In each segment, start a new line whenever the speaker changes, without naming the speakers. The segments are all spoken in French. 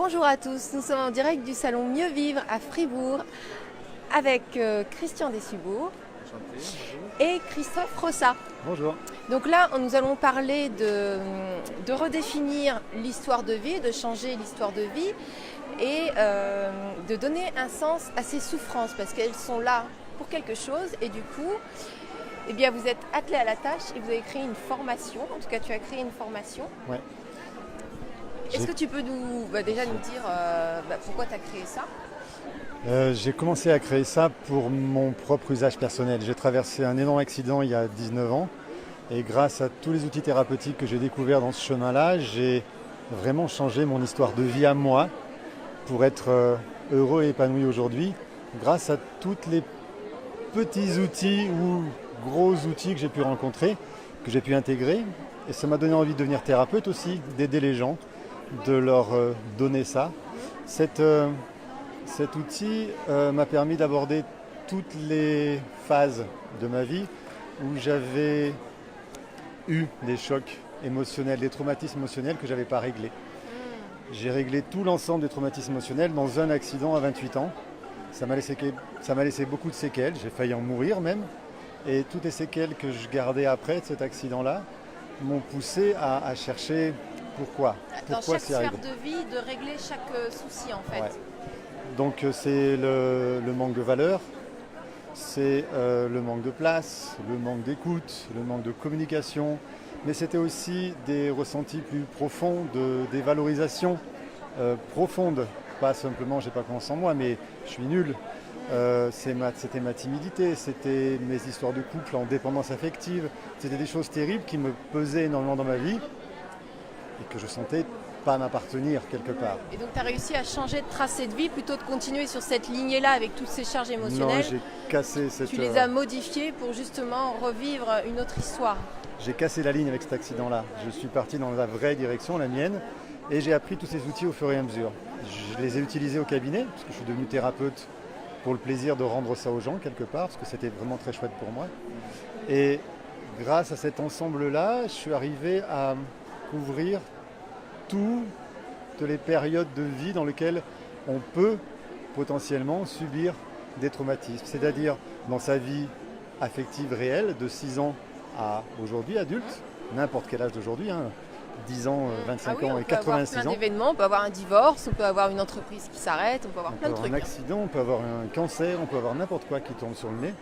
Bonjour à tous, nous sommes en direct du salon Mieux Vivre à Fribourg avec Christian Dessubourg et Christophe Rossa.
Bonjour.
Donc là, nous allons parler de redéfinir l'histoire de vie, de changer l'histoire de vie et de donner un sens à ces souffrances parce qu'elles sont là pour quelque chose et du coup, eh bien, vous êtes attelé à la tâche et vous avez créé une formation. En tout cas, tu as créé une formation.
Ouais.
Est-ce que tu peux déjà nous dire pourquoi tu as créé ça ?
J'ai commencé à créer ça pour mon propre usage personnel. J'ai traversé un énorme accident il y a 19 ans et grâce à tous les outils thérapeutiques que j'ai découverts dans ce chemin-là, j'ai vraiment changé mon histoire de vie à moi pour être heureux et épanoui aujourd'hui grâce à tous les petits outils ou gros outils que j'ai pu rencontrer, que j'ai pu intégrer. Et ça m'a donné envie de devenir thérapeute aussi, d'aider les gens, de leur donner ça. Cet outil m'a permis d'aborder toutes les phases de ma vie où j'avais eu des chocs émotionnels, des traumatismes émotionnels que je n'avais pas réglés. J'ai réglé tout l'ensemble des traumatismes émotionnels dans un accident à 28 ans. Ça m'a laissé beaucoup de séquelles, j'ai failli en mourir même. Et toutes les séquelles que je gardais après de cet accident-là m'ont poussé à chercher pourquoi.
Dans
Pourquoi
chaque sphère de vie, de régler chaque souci en fait.
Ouais. Donc c'est le manque de valeur, c'est le manque de place, le manque d'écoute, le manque de communication, mais c'était aussi des ressentis plus profonds, des valorisations profondes. Pas simplement j'ai pas confiance en moi, mais je suis nul. C'était ma timidité, c'était mes histoires de couple en dépendance affective, c'était des choses terribles qui me pesaient énormément dans ma vie et que je sentais pas m'appartenir quelque part.
Et donc tu as réussi à changer de tracé de vie plutôt de continuer sur cette lignée-là avec toutes ces charges émotionnelles.
Non, j'ai cassé cette...
Tu les as modifiées pour justement revivre une autre histoire.
J'ai cassé la ligne avec cet accident-là. Je suis parti dans la vraie direction, la mienne, et j'ai appris tous ces outils au fur et à mesure. Je les ai utilisés au cabinet, parce que je suis devenu thérapeute pour le plaisir de rendre ça aux gens quelque part, parce que c'était vraiment très chouette pour moi. Et grâce à cet ensemble-là, je suis arrivé à couvrir toutes les périodes de vie dans lesquelles on peut potentiellement subir des traumatismes. C'est-à-dire dans sa vie affective réelle, de 6 ans à aujourd'hui, adulte, n'importe quel âge d'aujourd'hui, 10 ans, 25 ans et 86 ans.
On peut avoir plein d'événements, on peut avoir un divorce, on peut avoir une entreprise qui s'arrête, on peut avoir plein de trucs.
On peut avoir un accident, on peut avoir un cancer, on peut avoir n'importe quoi qui tombe sur le nez.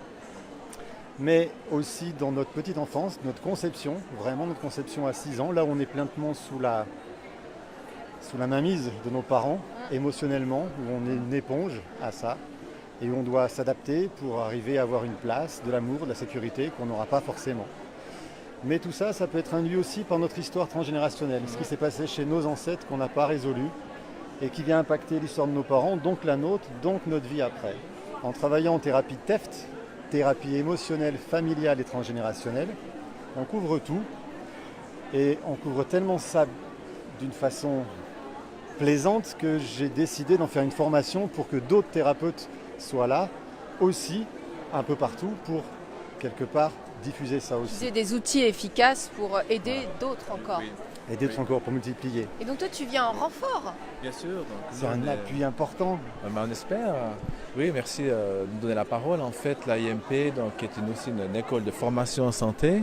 Mais aussi dans notre petite enfance, notre conception, vraiment notre conception à 6 ans, là où on est pleinement sous la mainmise de nos parents, émotionnellement, où on est une éponge à ça, et où on doit s'adapter pour arriver à avoir une place, de l'amour, de la sécurité qu'on n'aura pas forcément. Mais tout ça, ça peut être induit aussi par notre histoire transgénérationnelle, ce qui s'est passé chez nos ancêtres qu'on n'a pas résolu, et qui vient impacter l'histoire de nos parents, donc la nôtre, donc notre vie après. En travaillant en thérapie TEFT, thérapie émotionnelle, familiale et transgénérationnelle, on couvre tout, et on couvre tellement ça d'une façon plaisante que j'ai décidé d'en faire une formation pour que d'autres thérapeutes soient là aussi, un peu partout, pour quelque part diffuser ça aussi.
Utiliser des outils efficaces pour aider d'autres encore.
Oui.
Aider d'autres encore pour multiplier.
Et donc toi tu viens en renfort.
Bien sûr.
C'est un appui important.
On espère. Oui, merci de nous donner la parole. En fait, l'IMP donc, est aussi une école de formation en santé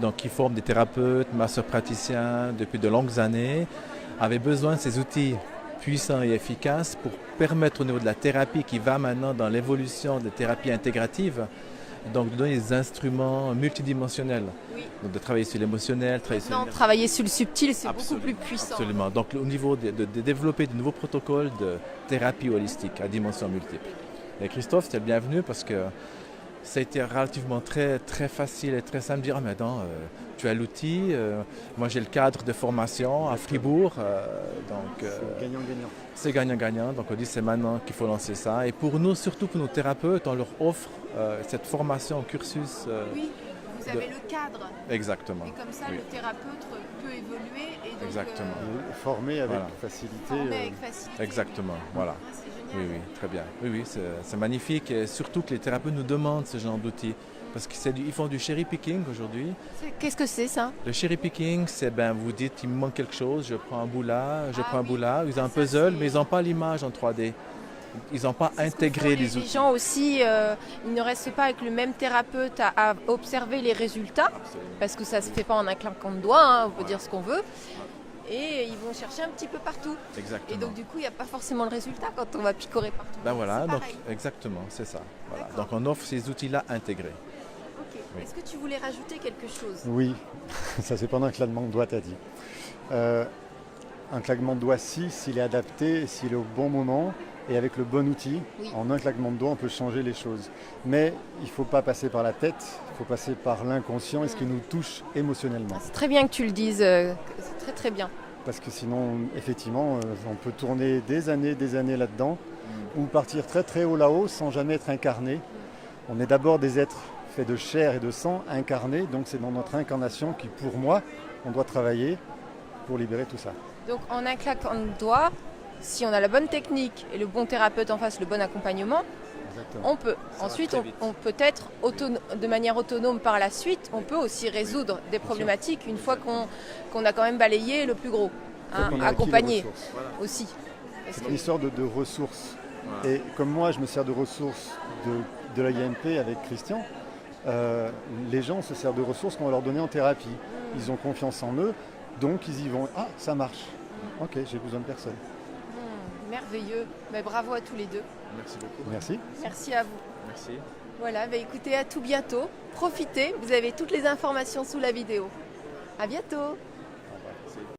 donc, qui forme des thérapeutes, masseurs praticiens depuis de longues années, avait besoin de ces outils puissants et efficaces pour permettre au niveau de la thérapie qui va maintenant dans l'évolution des thérapies intégratives, donc de donner des instruments multidimensionnels. Oui. Donc de travailler sur l'émotionnel,
travailler sur le subtil, c'est beaucoup plus puissant.
Absolument. Donc au niveau de développer de nouveaux protocoles de thérapie holistique à dimension multiple. Et Christophe, tu es le bienvenu parce que ça a été relativement très, très facile et très simple de dire « Ah mais attends, tu as l'outil, moi j'ai le cadre de formation à Fribourg. »
C'est gagnant-gagnant.
C'est gagnant-gagnant, donc on dit c'est maintenant qu'il faut lancer ça. Et pour nous, surtout pour nos thérapeutes, on leur offre cette formation, cursus.
Oui, vous avez le cadre.
Exactement.
Et comme ça,
oui.
Le thérapeute peut évoluer. Et donc,
exactement.
Former avec facilité.
Former avec facilité.
Exactement, voilà.
C'est génial.
Oui, très bien. Oui, c'est magnifique et surtout que les thérapeutes nous demandent ce genre d'outils parce qu'ils font du cherry picking aujourd'hui.
Qu'est-ce que c'est ça?
Le cherry picking, c'est vous dites il me manque quelque chose, je prends un bout là, je prends un bout là. Ils ont un
Ça,
puzzle,
c'est-
mais ils n'ont pas l'image en 3D. Ils n'ont pas
C'est ce que
intégré
font
les
les
outils.
gens aussi, ils ne restent pas avec le même thérapeute à observer les résultats,
Absolument.
parce que ça ne se fait pas en un claquement de doigts, hein, on peut dire ce qu'on veut. Et ils vont chercher un petit peu partout.
Exactement.
Et donc du coup, il n'y a pas forcément le résultat quand on va picorer partout.
Ben voilà,
C'est
donc
pareil.
exactement, c'est ça. Voilà.
D'accord.
Donc on offre ces outils-là intégrés.
Ok.
Oui.
Est-ce que tu voulais rajouter quelque chose?
Oui, ça c'est pendant un claquement de doigts, t'as dit. Un claquement de doigts, s'il est adapté, s'il est au bon moment et avec le bon outil,
Oui.
en un claquement de doigts, on peut changer les choses. Mais il ne faut pas passer par la tête, il faut passer par l'inconscient et ce qui nous touche émotionnellement.
C'est très bien que tu le dises, c'est très très bien.
Parce que sinon, effectivement, on peut tourner des années là-dedans, ou partir très très haut là-haut sans jamais être incarné. On est d'abord des êtres faits de chair et de sang, incarnés, donc c'est dans notre incarnation qui, pour moi, on doit travailler pour libérer tout ça.
Donc en un claquement de doigts, si on a la bonne technique et le bon thérapeute en face, le bon accompagnement,
Exactement.
on peut.
va
Ensuite,
très vite.
on peut être de manière autonome par la suite, on peut aussi résoudre des problématiques une fois qu'on a quand même balayé le plus gros. Hein,
Donc on a acquis les
accompagné
ressources.
aussi. Parce
C'est
que-
une histoire de ressources.
Voilà.
Et comme moi, je me sers de ressources de la IMP avec Christian, les gens se servent de ressources qu'on va leur donner en thérapie. Ils ont confiance en eux, donc ils y vont. Ah, ça marche. Ok, j'ai besoin de personne.
Merveilleux. Mais bravo à tous les deux.
Merci beaucoup.
Merci.
Merci à vous.
Merci.
Voilà, écoutez, à tout bientôt. Profitez, vous avez toutes les informations sous la vidéo. À bientôt.